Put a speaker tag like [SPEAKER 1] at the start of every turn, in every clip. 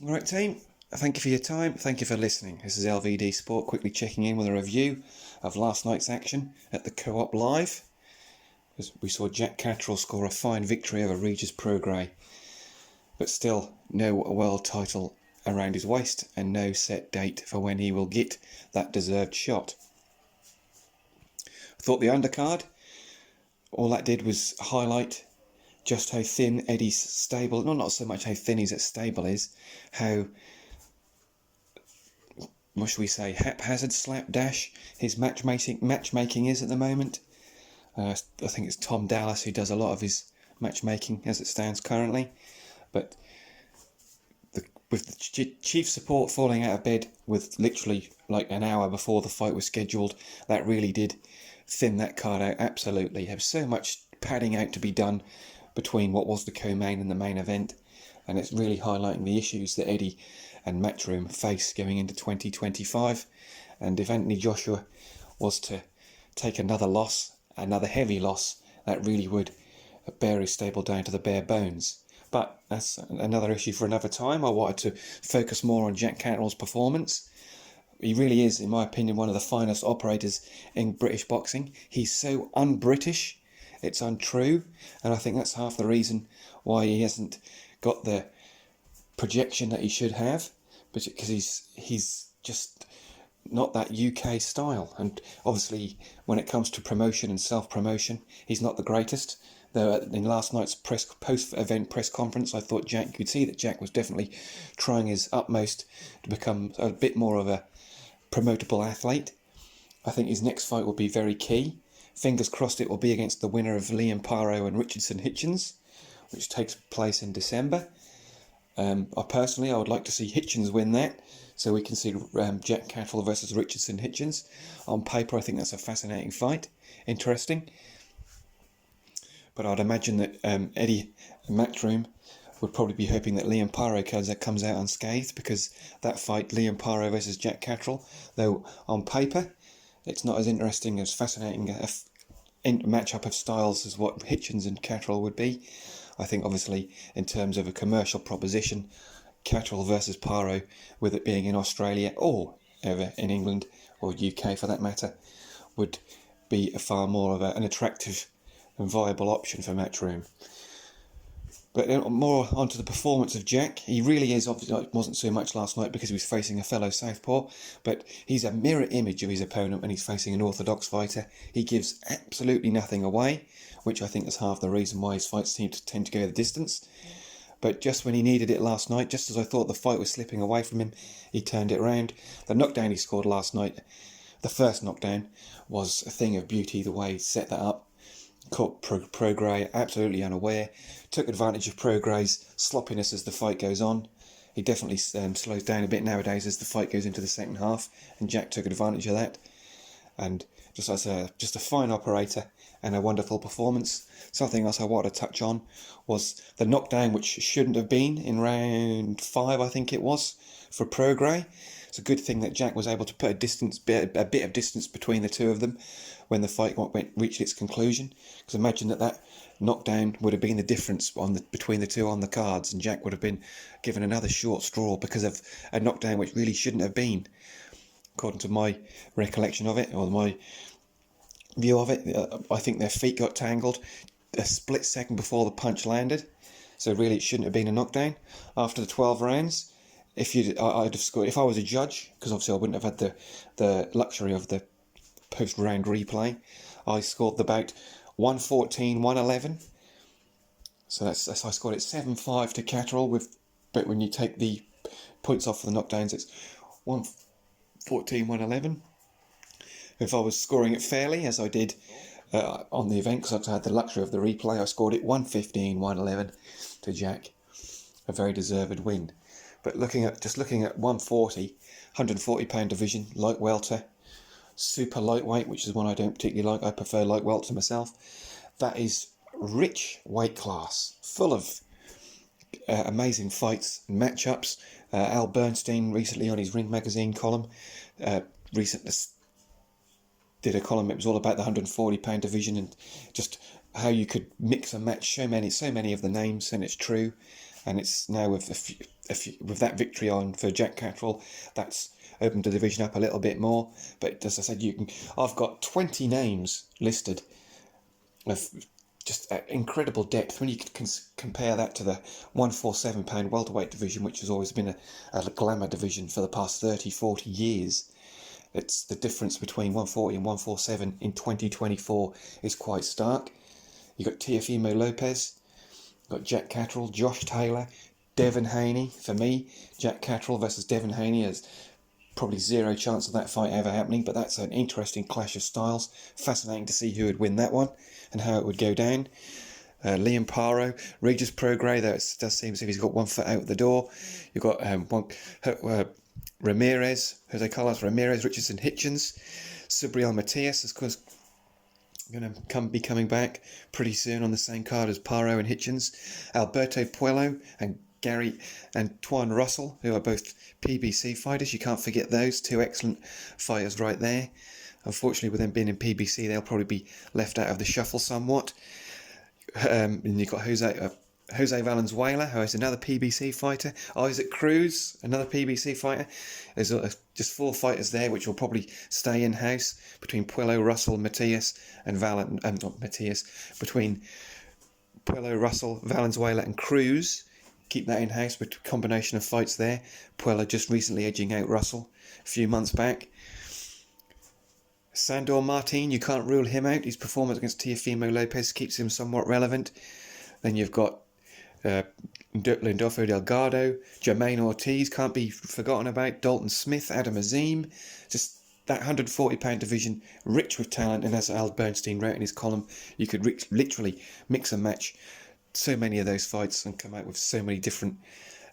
[SPEAKER 1] Alright team, thank you for your time, thank you for listening. This is LVD Sport quickly checking in with a review of last night's action at the Co-op Live. We saw Jack Catterall score a fine victory over Regis Prograis, but still no world title around his waist and no set date for when he will get that deserved shot. I thought the undercard, all that did was highlight just how thin Eddie's stable, not so much how thin his stable is, how, what should we say, haphazard slapdash his matchmaking is at the moment. I think it's Tom Dallas who does a lot of his matchmaking as it stands currently, but with the chief support falling out of bed with literally like an hour before the fight was scheduled, that really did thin that card out absolutely. There was so much padding out to be done between what was the co-main and the main event, and it's really highlighting the issues that Eddie and Matchroom face going into 2025. And if Anthony Joshua was to take another loss, another heavy loss, that really would bear his stable down to the bare bones. But that's another issue for another time. I wanted to focus more on Jack Catterall's performance. He really is, in my opinion, one of the finest operators in British boxing. He's so un-British, it's untrue, and I think that's half the reason why he hasn't got the projection that he should have, because he's just not that UK style. And obviously, when it comes to promotion and self-promotion, he's not the greatest. Though in last night's post-event press conference, I thought you could see that Jack was definitely trying his utmost to become a bit more of a promotable athlete. I think his next fight will be very key. Fingers crossed it will be against the winner of Liam Paro and Richardson Hitchens, which takes place in December. I would like to see Hitchens win that, so we can see Jack Catterall versus Richardson Hitchens. On paper, I think that's a fascinating fight, interesting. But I'd imagine that Eddie and Matchroom would probably be hoping that Liam Paro comes out unscathed, because that fight, Liam Paro versus Jack Catterall, though on paper it's not as interesting, as fascinating a matchup of styles as what Hitchens and Catterall would be. I think obviously in terms of a commercial proposition, Catterall versus Paro, with it being in Australia or over in England or UK for that matter, would be a far more of an attractive and viable option for Matchroom. But more onto the performance of Jack. He really is, obviously, it wasn't so much last night because he was facing a fellow southpaw, but he's a mirror image of his opponent when he's facing an orthodox fighter. He gives absolutely nothing away, which I think is half the reason why his fights tend to go the distance. But just when he needed it last night, just as I thought the fight was slipping away from him, he turned it around. The knockdown he scored last night, the first knockdown, was a thing of beauty, the way he set that up. Caught Prograis absolutely unaware, took advantage of Prograis' sloppiness as the fight goes on. He definitely slows down a bit nowadays as the fight goes into the second half, and Jack took advantage of that. And just a fine operator and a wonderful performance. Something else I wanted to touch on was the knockdown, which shouldn't have been, in round 5, I think it was, for Prograis. It's a good thing that Jack was able to put a bit of distance between the two of them when the fight reached its conclusion. Because imagine that knockdown would have been the difference between the two on the cards, and Jack would have been given another short straw because of a knockdown which really shouldn't have been, according to my recollection of it, or my view of it. I think their feet got tangled a split second before the punch landed, so really it shouldn't have been a knockdown. After the 12 rounds, I'd have scored, if I was a judge, because obviously I wouldn't have had the luxury of the post-round replay, I scored the bout 114-111. So I scored it 7-5 to Catterall, but when you take the points off for the knockdowns, it's 114-111. If I was scoring it fairly, as I did on the event, because I had the luxury of the replay, I scored it 115-111 to Jack. A very deserved win. But looking at 140 pound division, light welter, super lightweight, which is one I don't particularly like. I prefer light welter myself. That is rich weight class, full of amazing fights and matchups. Al Bernstein recently on his Ring Magazine column recently did a column. It was all about the 140 pound division and just how you could mix and match so many of the names, and it's true. And it's now with with that victory on for Jack Catterall, that's opened the division up a little bit more. But as I said, I've got 20 names listed of just incredible depth when you can compare that to the 147 pound welterweight division, which has always been a glamour division for the past 30-40 years. It's the difference between 140 and 147 in 2024 is quite stark. You've got Teofimo Lopez, you've got Jack Catterall, Josh Taylor, Devin Haney. For me, Jack Catterall versus Devin Haney is probably zero chance of that fight ever happening, but that's an interesting clash of styles. Fascinating to see who would win that one and how it would go down. Liam Paro, Regis Prograis, though it does seem as if he's got one foot out the door. You've got Jose Carlos Ramirez, Richardson Hitchens, Subriel Matias, of course, going to be coming back pretty soon on the same card as Paro and Hitchens. Alberto Puello and Antoine Russell, who are both PBC fighters. You can't forget those two excellent fighters right there. Unfortunately, with them being in PBC, they'll probably be left out of the shuffle somewhat. And you've got Jose Valenzuela, who is another PBC fighter. Isaac Cruz, another PBC fighter. There's just 4 fighters there, which will probably stay in-house between Puello, Russell, Matias, and between Puello, Russell, Valenzuela, and Cruz. Keep that in-house with a combination of fights there. Puello just recently edging out Russell a few months back. Sandor Martin, you can't rule him out. His performance against Teofimo Lopez keeps him somewhat relevant. Then you've got Lindolfo Delgado, Jermaine Ortiz, can't be forgotten about. Dalton Smith, Adam Azim. Just that 140 pound division, rich with talent. And as Al Bernstein wrote in his column, you could literally mix and match so many of those fights and come out with so many different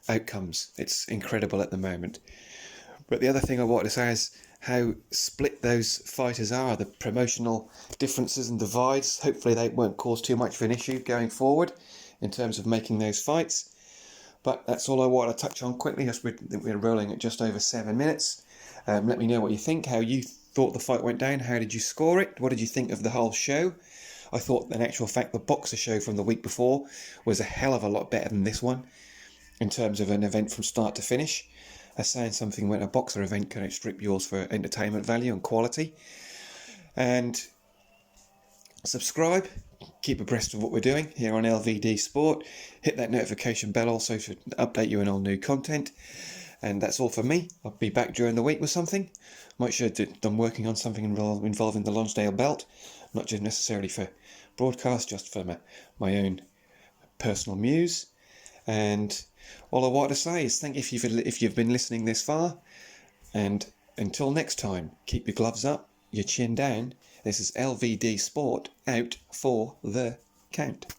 [SPEAKER 1] outcomes. It's incredible at the moment. But the other thing I wanted to say is how split those fighters are, the promotional differences and divides. Hopefully they won't cause too much of an issue going forward in terms of making those fights. But that's all I want to touch on quickly, as we're rolling at just over 7 minutes. Let me know what you think, how you thought the fight went down, how did you score it, what did you think of the whole show? I thought, in actual fact, the Boxer show from the week before was a hell of a lot better than this one in terms of an event from start to finish. As saying something when a Boxer event can outstrip yours for entertainment value and quality. And subscribe, keep abreast of what we're doing here on LVD Sport. Hit that notification bell also to update you on all new content. And that's all for me. I'll be back during the week with something. Might sure I'm working on something involving the Lonsdale belt. Not just necessarily for broadcast, just for my own personal muse. And all I want to say is thank you if you've been listening this far. And until next time, keep your gloves up, your chin down. This is LVD Sport out for the count.